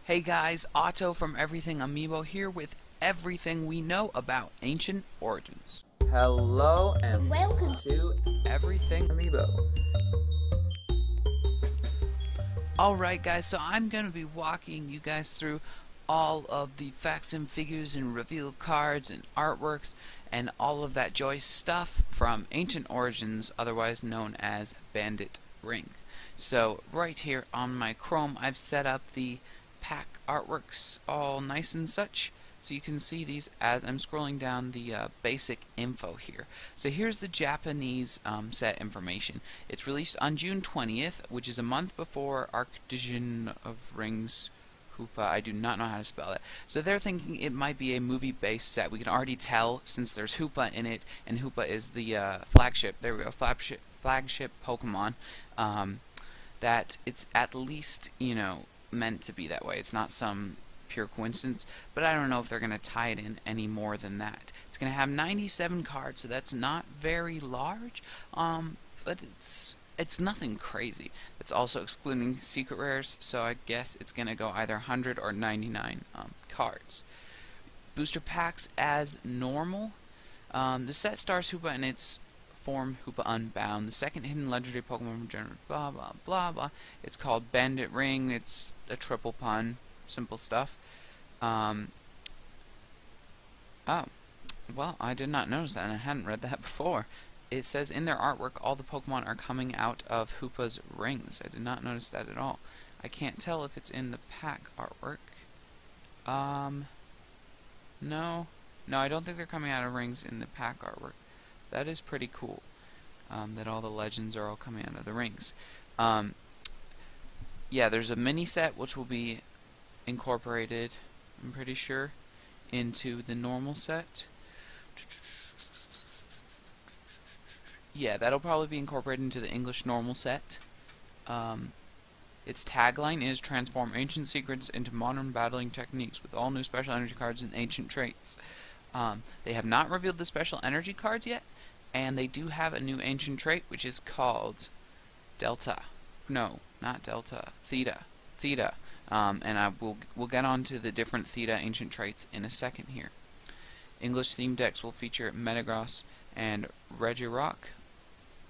Hey guys, Otto from Everything Amiibo here with everything we know about ancient origins. Hello and Welcome to Everything. Amiibo. Alright guys, so I'm going to be walking you guys through all of the facts and figures and reveal cards and artworks and all of that joy stuff from Ancient Origins, otherwise known as Bandit Ring. So right here on my Chrome, I've set up the pack artworks all nice and such, so you can see these as I'm scrolling down the basic info here. So here's the Japanese set information. It's released on June 20th, which is a month before Archdivision of Rings Kupa. I do not know how to spell it. So they're thinking it might be a movie-based set. We can already tell since there's Hoopa in it, and Hoopa is the flagship. There we go, flagship Pokemon. That it's at least, meant to be that way. It's not some pure coincidence, but I don't know if they're going to tie it in any more than that. It's going to have 97 cards, so that's not very large, but it's nothing crazy. It's also excluding secret rares, so I guess it's going to go either 100 or 99 cards. Booster packs as normal. The set stars Hoopa in its form Hoopa Unbound, the second hidden legendary Pokemon from General blah blah blah blah. It's called Bandit Ring. It's a triple pun, simple stuff. Oh, well, I did not notice that, and I hadn't read that before. It says in their artwork all the Pokemon are coming out of Hoopa's rings. I did not notice that at all. I can't tell if it's in the pack artwork. No, I don't think they're coming out of rings in the pack artwork. That is pretty cool, that all the legends are all coming out of the rings. Yeah, there's a mini set which will be incorporated, I'm pretty sure, into the normal set. Yeah, that'll probably be incorporated into the English normal set. Its tagline is transform ancient secrets into modern battling techniques with all new special energy cards and ancient traits. They have not revealed the special energy cards yet, and they do have a new ancient trait which is called Delta. No, not Delta. Theta. And we'll get on to the different Theta ancient traits in a second here. English themed decks will feature Metagross and Regirock.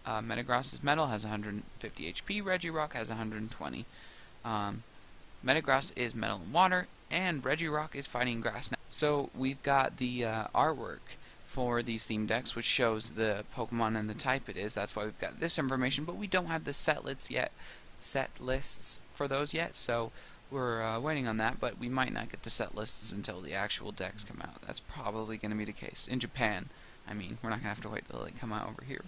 Metagross's metal has 150 HP. Regirock has 120. Metagross is metal and water, and Regirock is fighting grass now. So we've got the artwork for these theme decks, which shows the Pokemon and the type it is. That's why we've got this information, but we don't have the set lists for those yet, so we're waiting on that, but we might not get the set lists until the actual decks come out. That's probably going to be the case. In Japan, I mean, we're not going to have to wait till they come out over here.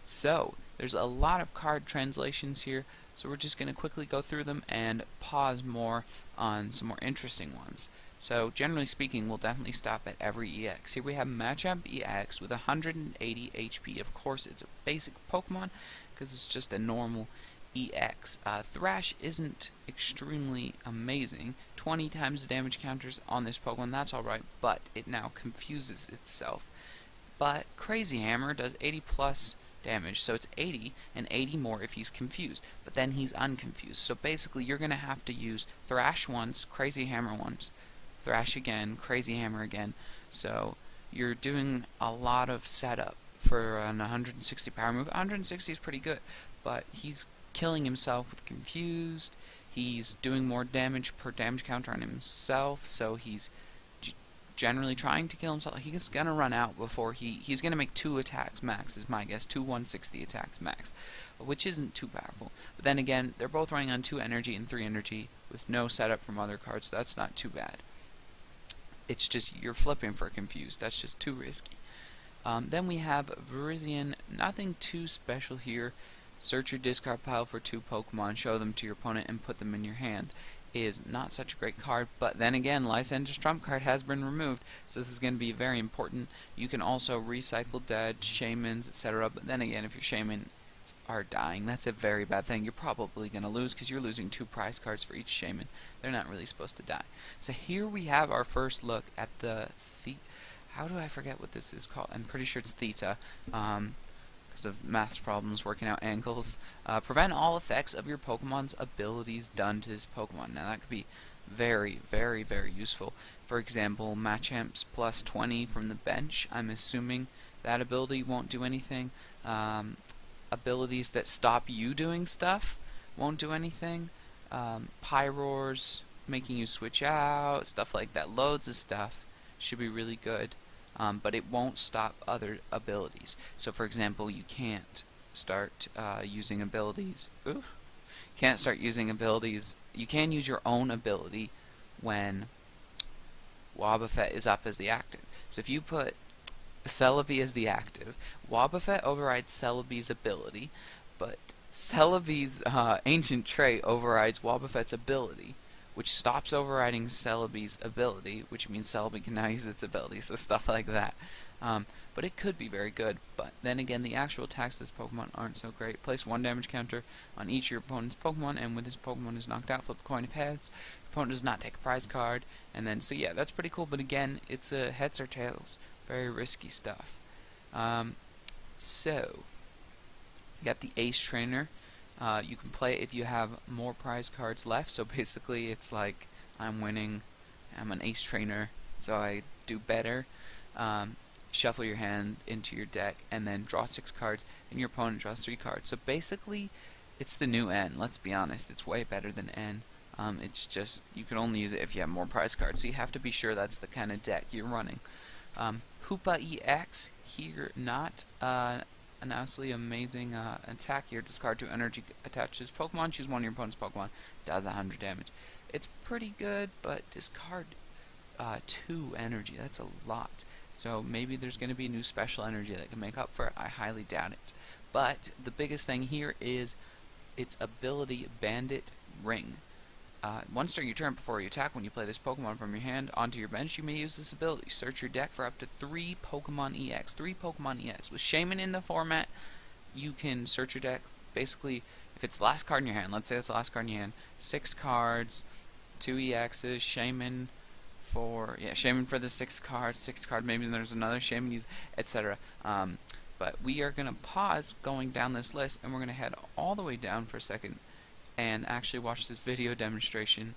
So, there's a lot of card translations here, so we're just going to quickly go through them and pause more on some more interesting ones. So, generally speaking, we'll definitely stop at every EX. Here we have Matchup EX with 180 HP. Of course, it's a basic Pokemon, because it's just a normal EX. Thrash isn't extremely amazing. 20 times the damage counters on this Pokemon, that's alright, but it now confuses itself. But Crazy Hammer does 80 plus damage, so it's 80 and 80 more if he's confused, but then he's unconfused. So basically you're going to have to use Thrash once, Crazy Hammer once, Thrash again, Crazy Hammer again. So you're doing a lot of setup for an 160 power move. 160 is pretty good, but he's killing himself with Confused. He's doing more damage per damage counter on himself, so he's generally trying to kill himself. He's gonna run out before he's gonna make 2 attacks max, is my guess. 2 160 attacks max, which isn't too powerful. But then again, they're both running on 2 energy and 3 energy with no setup from other cards, so that's not too bad. It's just you're flipping for Confused. That's just too risky. Then we have Virizion. Nothing too special here. Search your discard pile for 2 Pokemon, show them to your opponent, and put them in your hand. Is not such a great card, but then again, Lysander's trump card has been removed, so this is going to be very important. You can also recycle dead Shaymins, etc., but then again, if your Shaymins are dying, that's a very bad thing. You're probably going to lose, because you're losing 2 prize cards for each Shaymin. They're not really supposed to die. So here we have our first look at the how do I forget what this is called? I'm pretty sure it's Theta. because of maths problems working out angles. Prevent all effects of your Pokemon's abilities done to his Pokemon. Now that could be very, very, very useful. For example, Machamp's plus 20 from the bench. I'm assuming that ability won't do anything. Abilities that stop you doing stuff won't do anything. Pyroars, making you switch out, stuff like that. Loads of stuff should be really good. But it won't stop other abilities. So, for example, you can't start using abilities. Ooh. Can't start using abilities. You can use your own ability when Wobbuffet is up as the active. So if you put Celebi as the active, Wobbuffet overrides Celebi's ability, but Celebi's ancient trait overrides Wobbuffet's ability, which stops overriding Celebi's ability, which means Celebi can now use its ability, so stuff like that. But it could be very good, but then again, the actual attacks of this Pokemon aren't so great. Place 1 damage counter on each of your opponent's Pokemon, and when this Pokemon is knocked out, flip a coin of heads. Your opponent does not take a prize card, and then, so yeah, that's pretty cool, but again, it's heads or tails. Very risky stuff. So, you got the Ace Trainer. You can play it if you have more prize cards left, so basically it's like, I'm winning, I'm an Ace Trainer, so I do better. Shuffle your hand into your deck, and then draw 6 cards, and your opponent draws 3 cards. So basically, it's the new N, let's be honest, it's way better than N. It's just, you can only use it if you have more prize cards, so you have to be sure that's the kind of deck you're running. Kupa X, here, not an absolutely amazing attack here. Discard 2 energy attached to his Pokemon, choose one of your opponent's Pokemon, does 100 damage. It's pretty good, but discard 2 energy, that's a lot. So maybe there's going to be a new special energy that can make up for it. I highly doubt it. But the biggest thing here is its ability, Bandit Ring. Once during your turn before you attack, when you play this Pokemon from your hand onto your bench, you may use this ability. Search your deck for up to 3 Pokemon EX. 3 Pokemon EX. With Shaman in the format, you can search your deck. Basically, if it's the last card in your hand, let's say it's the last card in your hand, 6 cards, 2 EXs, Shaman for the 6 cards, maybe there's another Shaman, etc. But we are going to pause going down this list, and we're going to head all the way down for a second and actually watch this video demonstration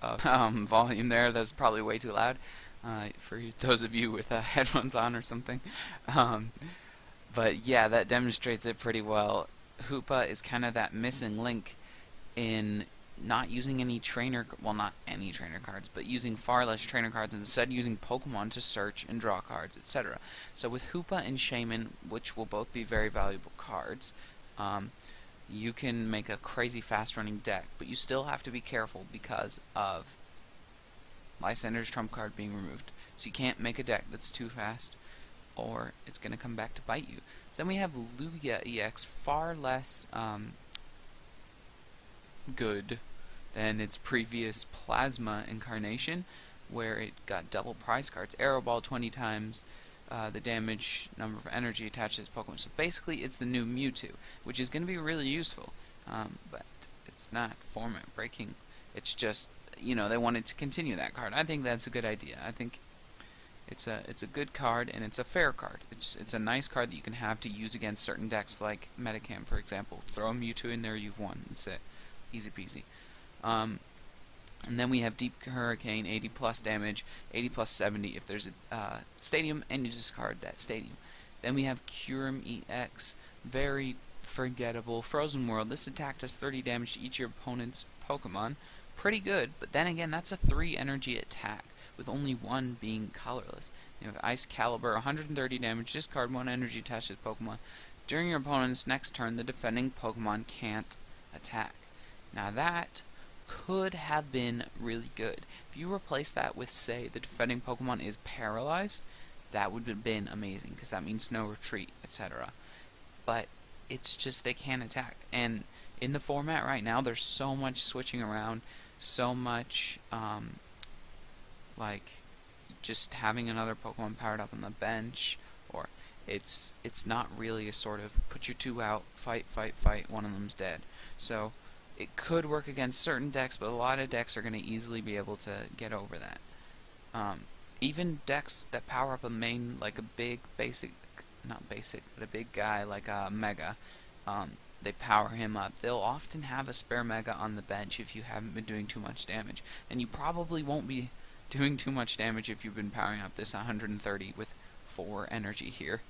of volume there. That's probably way too loud for those of you with headphones on or something. But yeah, that demonstrates it pretty well. Hoopa is kind of that missing link in not using any trainer, well, not any trainer cards, but using far less trainer cards, instead using Pokemon to search and draw cards, etc. So with Hoopa and Shaman, which will both be very valuable cards, you can make a crazy fast running deck, but you still have to be careful because of Lysander's trump card being removed. So you can't make a deck that's too fast, or it's going to come back to bite you. So then we have Lugia EX, far less good than its previous Plasma incarnation, where it got double prize cards. Arrow Ball 20 times the damage number of energy attached to its Pokemon. So basically it's the new Mewtwo, which is going to be really useful, but it's not format breaking. It's just, you know, they wanted to continue that card. I think that's a good idea. I think it's a good card, and it's a fair card. It's a nice card that you can have to use against certain decks, like Metacam, for example. Throw a Mewtwo in there, you've won. That's it. Easy peasy. And then we have Deep Hurricane, 80 plus damage, 80 plus 70 if there's a stadium, and you discard that stadium. Then we have Kyurem EX, very forgettable. Frozen World, this attack does 30 damage to each of your opponent's Pokemon. Pretty good, but then again, that's a 3 energy attack, with only 1 being colorless. You have Ice Caliber, 130 damage, discard 1 energy attached to the Pokemon. During your opponent's next turn, the defending Pokemon can't attack. Now that could have been really good. If you replace that with, say, the defending Pokemon is paralyzed, that would have been amazing, because that means no retreat, etc. But it's just they can't attack. And in the format right now, there's so much switching around, so much, like, just having another Pokemon powered up on the bench, or it's not really a sort of put your 2 out, fight, one of them's dead. So it could work against certain decks, but a lot of decks are going to easily be able to get over that. Even decks that power up a main, like a big basic not basic, but a big guy like a Mega, they power him up. They'll often have a spare Mega on the bench if you haven't been doing too much damage. And you probably won't be doing too much damage if you've been powering up this 130 with 4 energy here.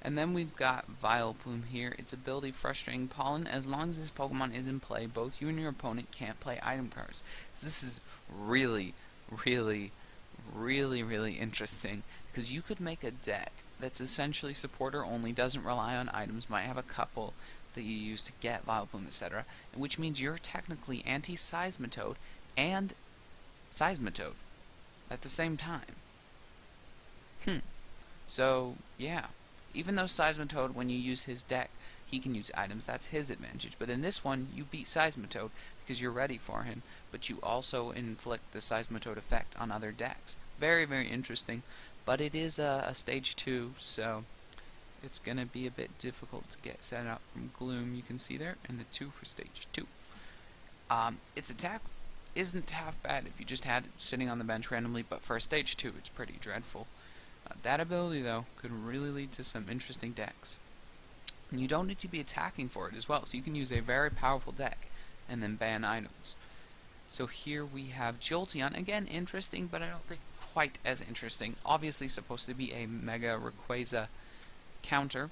And then we've got Vileplume here. Its ability, Frustrating Pollen. As long as this Pokemon is in play, both you and your opponent can't play item cards. This is really interesting, because you could make a deck that's essentially supporter only, doesn't rely on items, might have a couple that you use to get Vileplume, etc., which means you're technically anti-Seismitoad and Seismitoad at the same time. So, yeah. Even though Seismitoad, when you use his deck, he can use items, that's his advantage. But in this one, you beat Seismitoad because you're ready for him, but you also inflict the Seismitoad effect on other decks. Very, very interesting, but it is a stage 2, so it's going to be a bit difficult to get set up from Gloom, you can see there, and the 2 for stage 2. Its attack isn't half bad if you just had it sitting on the bench randomly, but for a stage 2, it's pretty dreadful. That ability, though, could really lead to some interesting decks. And you don't need to be attacking for it as well, so you can use a very powerful deck and then ban items. So here we have Jolteon. Again, interesting, but I don't think quite as interesting. Obviously supposed to be a Mega Rayquaza counter.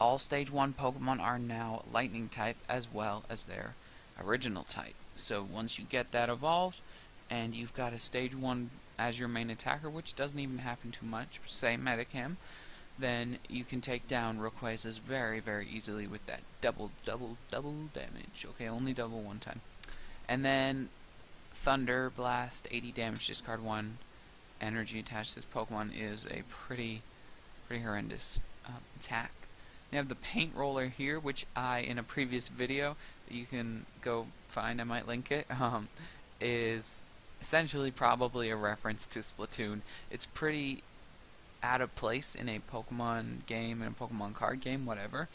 All Stage 1 Pokemon are now Lightning type as well as their original type. So once you get that evolved, and you've got a Stage 1 as your main attacker, which doesn't even happen too much, say Medicam, then you can take down Rayquazas very, very easily with that double damage. Okay, only double one time. And then Thunder Blast, 80 damage, discard 1. Energy attached to this Pokemon is a pretty horrendous attack. You have the Paint Roller here, which I, in a previous video that you can go find, I might link it, is essentially probably a reference to Splatoon. It's pretty out of place in a Pokemon game, in a Pokemon card game, whatever.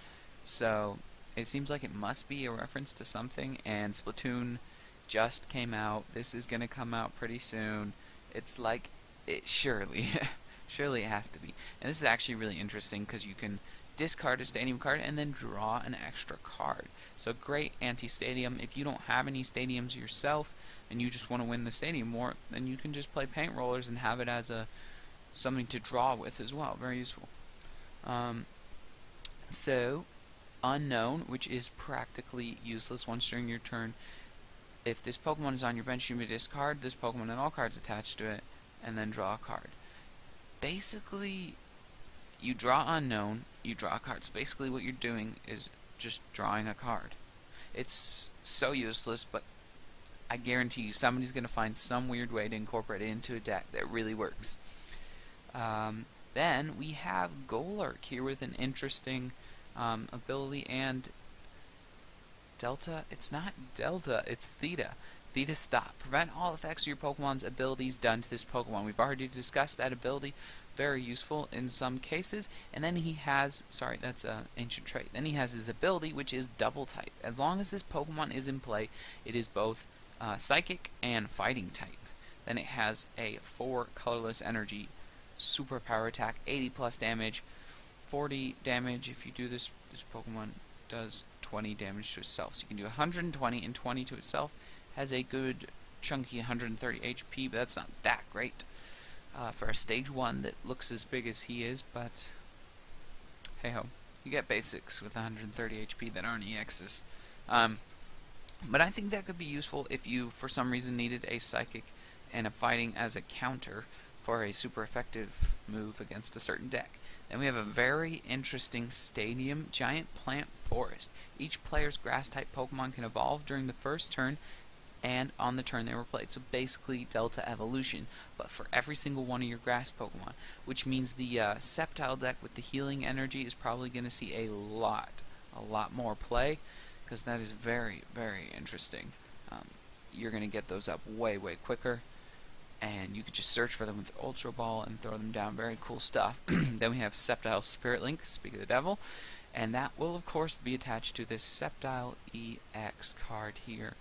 So it seems like it must be a reference to something, and Splatoon just came out. This is going to come out pretty soon. It's like, it surely it has to be. And this is actually really interesting because you can discard a stadium card and then draw an extra card. So great anti-stadium. If you don't have any stadiums yourself and you just want to win the stadium war, then you can just play Paint Rollers and have it as something to draw with as well. Very useful. So Unknown, which is practically useless once during your turn. If this Pokemon is on your bench, you may discard this Pokemon and all cards attached to it, and then draw a card. Basically, you draw Unknown, you draw cards. Basically what you're doing is just drawing a card. It's so useless, but I guarantee you somebody's going to find some weird way to incorporate it into a deck that really works. Then we have Gollurk here with an interesting ability, and Delta, it's not Delta, it's Theta. Theta Stop. Prevent all effects of your Pokemon's abilities done to this Pokemon. We've already discussed that ability. Very useful in some cases. And then he has, sorry, that's an ancient trait. Then he has his ability, which is Double type. As long as this Pokemon is in play, it is both Psychic and Fighting type. Then it has a 4 colorless energy, super power attack, 80 plus damage, 40 damage if you do this. This Pokemon does 20 damage to itself. So you can do 120 and 20 to itself. Has a good chunky 130 HP, but that's not that great for a stage 1 that looks as big as he is, but hey ho, you get basics with 130 HP that aren't EXs. But I think that could be useful if you for some reason needed a Psychic and a Fighting as a counter for a super effective move against a certain deck. Then we have a very interesting Stadium Giant Plant Forest. Each player's grass type Pokemon can evolve during the first turn and on the turn they were played. So basically Delta Evolution, but for every single one of your grass Pokemon, which means the Sceptile deck with the healing energy is probably going to see a lot more play, because that is very, very interesting. You're going to get those up way quicker, and you could just search for them with Ultra Ball and throw them down. Very cool stuff. Then we have Sceptile Spirit Link, speak of the devil, and that will of course be attached to this Sceptile EX card here.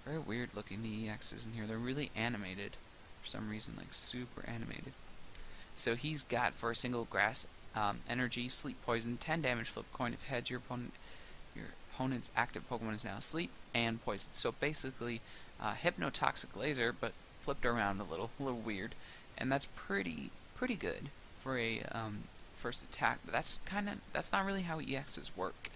Very weird looking, the EXs in here. They're really animated for some reason, like super animated. So he's got, for a single grass energy, sleep poison, 10 damage, flip coin. If heads, your opponent's active Pokemon is now asleep and poisoned. So basically, hypnotoxic laser, but flipped around a little weird, and that's pretty good for a first attack. But that's not really how EXs work.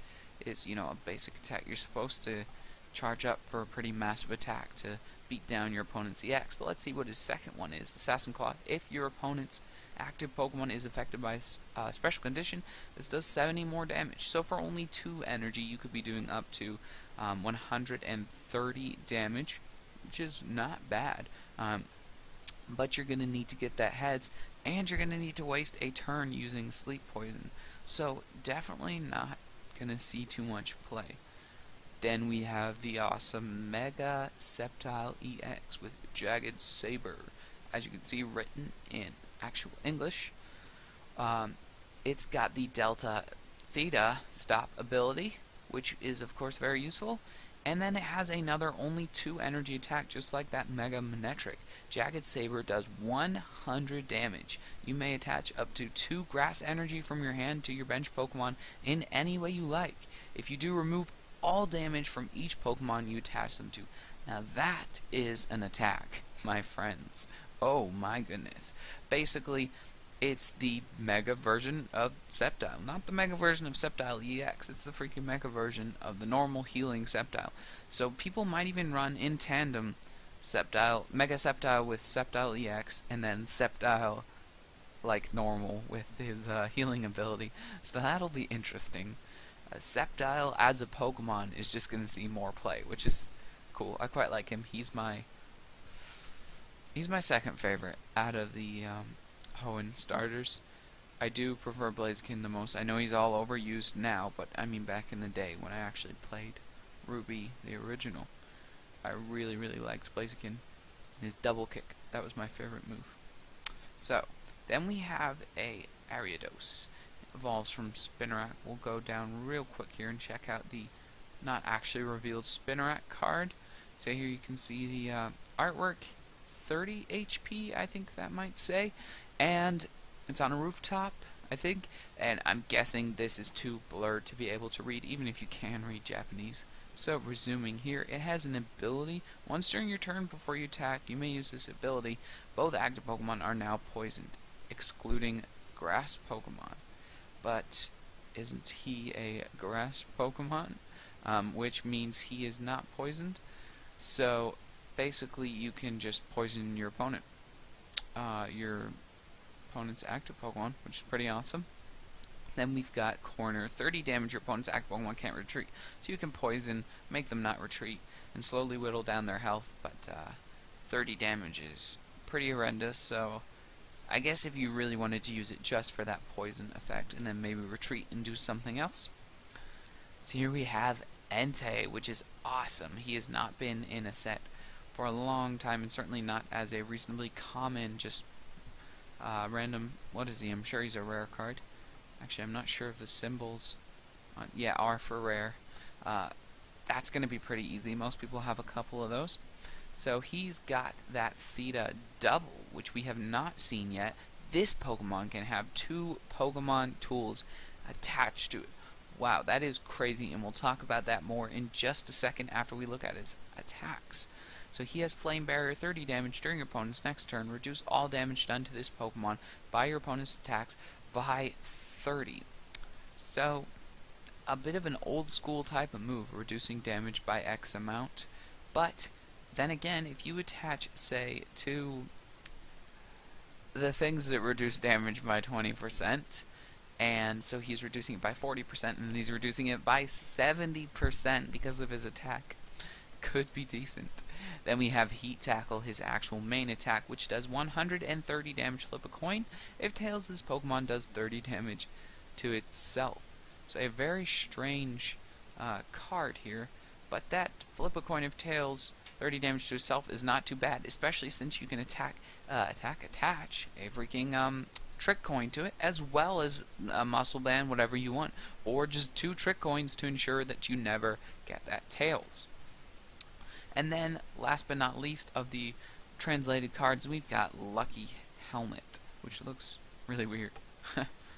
Is a basic attack. You're supposed to charge up for a pretty massive attack to beat down your opponent's EX. But let's see what his second one is. Assassin Claw. If your opponent's active Pokemon is affected by a special condition, this does 70 more damage. So for only 2 energy, you could be doing up to 130 damage, which is not bad. But you're going to need to get that heads, and you're going to need to waste a turn using sleep poison. So definitely not going to see too much play. Then we have the awesome Mega Sceptile EX with Jagged Saber. As you can see, written in actual English. It's got the Delta Theta stop ability, which is of course very useful. And then it has another only 2 energy attack, just like that Mega Manetric. Jagged Saber does 100 damage. You may attach up to 2 grass energy from your hand to your bench Pokemon in any way you like. If you do, remove all damage from each Pokemon you attach them to. Now that is an attack, my friends. Oh my goodness. Basically, it's the Mega version of Sceptile. Not the Mega version of Sceptile EX. It's the freaking Mega version of the normal healing Sceptile. So people might even run in tandem Mega Sceptile with Sceptile EX, and then Sceptile like normal with his healing ability. So that'll be interesting. Sceptile as a Pokemon is just going to see more play, which is cool. I quite like him. He's my second favorite out of the Hoenn starters. I do prefer Blaziken the most. I know he's all overused now, but I mean back in the day when I actually played Ruby, the original, I really liked Blaziken and his double kick. That was my favorite move. So, then we have a Ariados. Evolves from Spinarak. We'll go down real quick here and check out the not actually revealed Spinarak card. So here you can see the artwork, 30 HP, I think that might say, and it's on a rooftop, I think, and I'm guessing this is too blurred to be able to read, even if you can read Japanese. So resuming here, it has an ability. Once during your turn before you attack, you may use this ability. Both active Pokemon are now poisoned, excluding grass Pokemon. But isn't he a grass Pokemon? Which means he is not poisoned. So basically you can just poison your opponent. Your opponent's active Pokemon, which is pretty awesome. Then we've got Corner. 30 damage, your opponent's active Pokemon can't retreat. So you can poison, make them not retreat, and slowly whittle down their health. But 30 damage is pretty horrendous, so I guess if you really wanted to use it just for that poison effect, and then maybe retreat and do something else. So here we have Entei, which is awesome. He has not been in a set for a long time, and certainly not as a reasonably common, just random, what is he? I'm sure he's a rare card. Actually, I'm not sure if the symbols, yeah, are for rare. That's going to be pretty easy. Most people have a couple of those. So he's got that Theta double, which we have not seen yet. This Pokemon can have 2 Pokemon tools attached to it. Wow, that is crazy, and we'll talk about that more in just a second after we look at his attacks. So he has Flame Barrier, 30 damage during your opponent's next turn. Reduce all damage done to this Pokemon by your opponent's attacks by 30. So, a bit of an old school type of move, reducing damage by X amount. But then again, if you attach, say, to the things that reduce damage by 20%, and so he's reducing it by 40%, and he's reducing it by 70% because of his attack. Could be decent. Then we have Heat Tackle, his actual main attack, which does 130 damage. Flip a coin. If tails, this Pokemon does 30 damage to itself. So a very strange card here, but that flip a coin of tails, 30 damage to itself is not too bad, especially since you can attach a freaking trick coin to it, as well as a muscle band, whatever you want, or just 2 trick coins to ensure that you never get that tails. And then, last but not least of the translated cards, we've got Lucky Helmet, which looks really weird.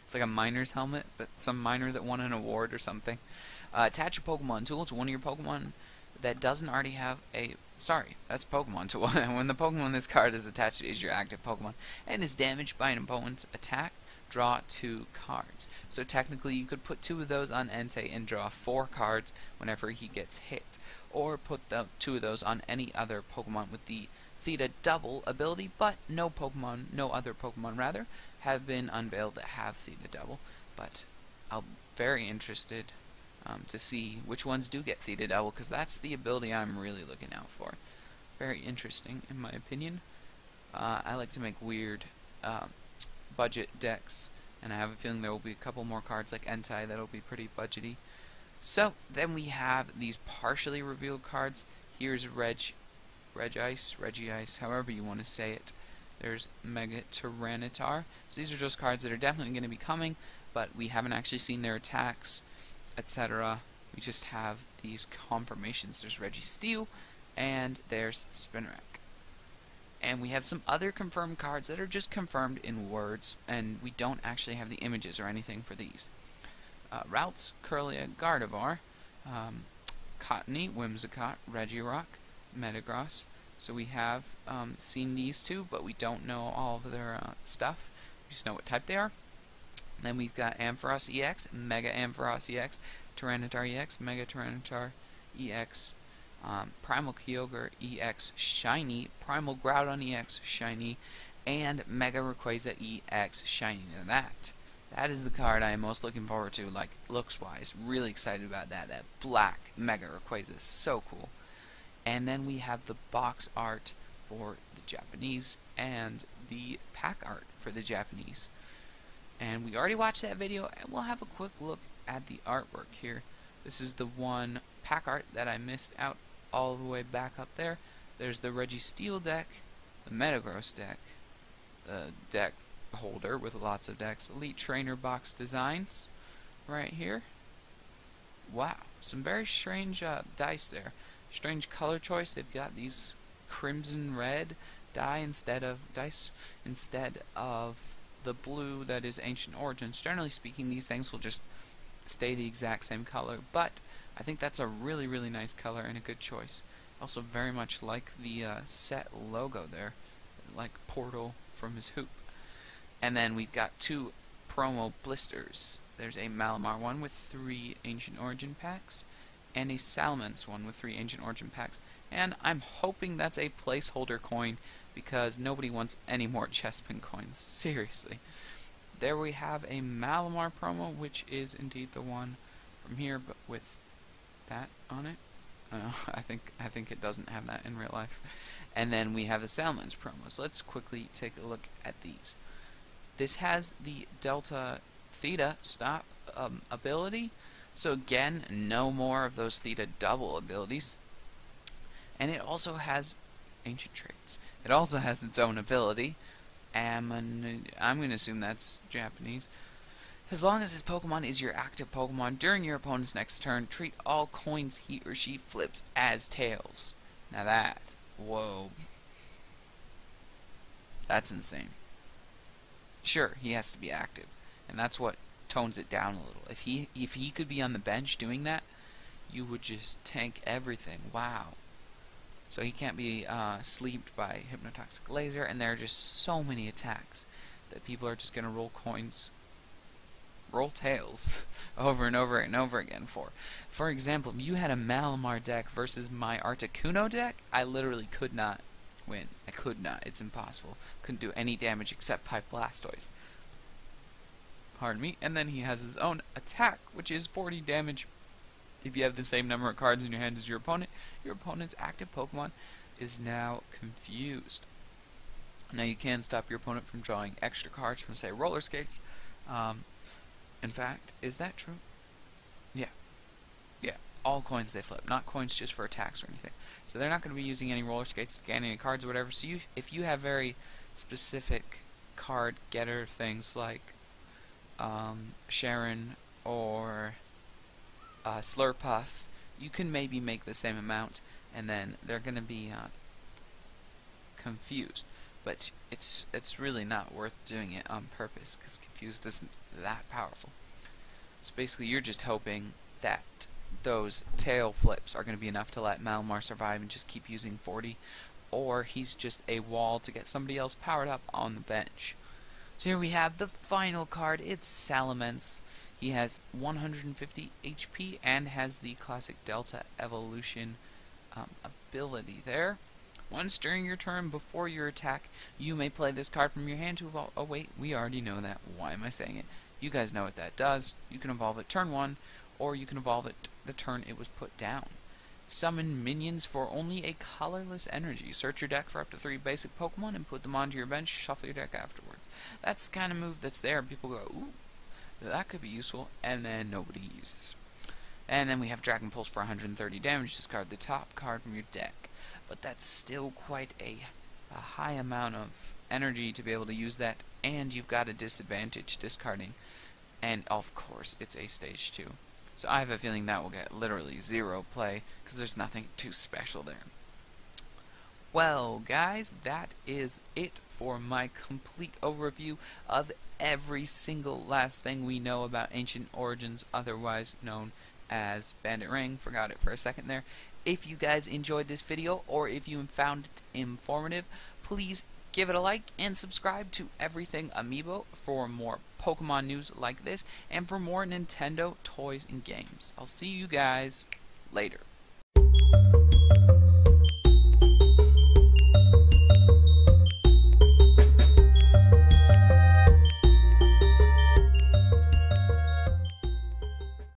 It's like a miner's helmet, but some miner that won an award or something. Attach your Pokemon tool to one of your Pokemon that doesn't already have a... Sorry, that's Pokemon tool. When the Pokemon this card is attached to is your active Pokemon and is damaged by an opponent's attack, draw 2 cards. So technically you could put 2 of those on Entei and draw 4 cards whenever he gets hit. Or put the 2 of those on any other Pokemon with the Theta Double ability, but no other Pokemon have been unveiled that have Theta Double. But I'm very interested to see which ones do get Theta Double, because that's the ability I'm really looking out for. Very interesting, in my opinion. I like to make weird budget decks, and I have a feeling there will be a couple more cards like Entei that'll be pretty budgety. So then we have these partially revealed cards. Here's regice, however you want to say it. There's Mega Tyranitar. So these are just cards that are definitely going to be coming, but we haven't actually seen their attacks, etc. We just have these confirmations. There's Registeel, and there's Spinarak. And we have some other confirmed cards that are just confirmed in words, and we don't actually have the images or anything for these. Routes, Kirlia, Gardevoir, Cottony, Whimsicott, Regirock, Metagross. So we have seen these 2, but we don't know all of their stuff. We just know what type they are. And then we've got Ampharos EX, Mega Ampharos EX, Tyranitar EX, Mega Tyranitar EX, Primal Kyogre EX Shiny, Primal Groudon EX Shiny, and Mega Rayquaza EX Shiny. Now that is the card I am most looking forward to, like, looks-wise. Really excited about that. That black Mega Rayquaza is so cool. And then we have the box art for the Japanese and the pack art for the Japanese. And we already watched that video, and we'll have a quick look at the artwork here. This is the one pack art that I missed out all the way back up there. There's the Registeel deck, the Metagross deck, the deck holder with lots of decks, Elite Trainer box designs right here. Wow, some very strange dice there. Strange color choice. They've got these crimson red dice instead of the blue that is Ancient Origins. Generally speaking, these things will just stay the exact same color, but I think that's a really, really nice color and a good choice. Also very much like the set logo there, like Portal from his hoop. And then we've got 2 promo blisters. There's a Malamar one with 3 Ancient Origin packs, and a Salamence one with 3 Ancient Origin packs. And I'm hoping that's a placeholder coin, because nobody wants any more Chespin coins. Seriously. There we have a Malamar promo, which is indeed the one from here, but with that on it. I think it doesn't have that in real life. And then we have the Salamence promos. Let's quickly take a look at these. This has the Delta Theta Stop ability. So again, no more of those Theta Double abilities. And it also has ancient traits. It also has its own ability. I'm going to assume that's Japanese. As long as this Pokemon is your active Pokemon during your opponent's next turn, treat all coins he or she flips as tails. Now that, whoa. That's insane. Sure, he has to be active, and that's what tones it down a little. If he could be on the bench doing that, you would just tank everything. Wow. So he can't be sleeped by Hypnotoxic Laser, and there are just so many attacks that people are just going to roll tails over and over and over again for. For example, if you had a Malamar deck versus my Articuno deck, I literally could not win. I could not. It's impossible. Couldn't do any damage except Pipe Blastoise. Pardon me. And then he has his own attack, which is 40 damage. If you have the same number of cards in your hand as your opponent's active Pokemon is now confused. Now you can stop your opponent from drawing extra cards from, say, roller skates. In fact, is that true? Yeah. Yeah. All coins they flip, not coins just for attacks or anything. So they're not going to be using any roller skates to gain any cards or whatever. So if you have very specific card getter things like Sharon or Slurpuff, you can maybe make the same amount, and then they're going to be confused. but it's really not worth doing it on purpose because Confused isn't that powerful. So basically you're just hoping that those tail flips are going to be enough to let Malamar survive and just keep using 40, or he's just a wall to get somebody else powered up on the bench. So here we have the final card. It's Salamence. He has 150 HP and has the classic Delta Evolution ability there. Once during your turn before your attack, you may play this card from your hand to evolve. Oh wait, we already know that. Why am I saying it? You guys know what that does. You can evolve it turn 1, or you can evolve it the turn it was put down. Summon minions for only a colorless energy. Search your deck for up to 3 basic Pokemon and put them onto your bench. Shuffle your deck afterwards. That's the kind of move that's there. People go, ooh, that could be useful, and then nobody uses. And then we have Dragon Pulse for 130 damage. Discard the top card from your deck. But that's still quite a high amount of energy to be able to use that, and you've got a disadvantage discarding. And of course, it's a stage 2. So I have a feeling that will get literally 0 play, because there's nothing too special there. Well, guys, that is it for my complete overview of every single last thing we know about Ancient Origins, otherwise known as Bandit Ring. Forgot it for a second there. If you guys enjoyed this video, or if you found it informative, please give it a like and subscribe to Everything Amiibo for more Pokemon news like this and for more Nintendo toys and games. I'll see you guys later.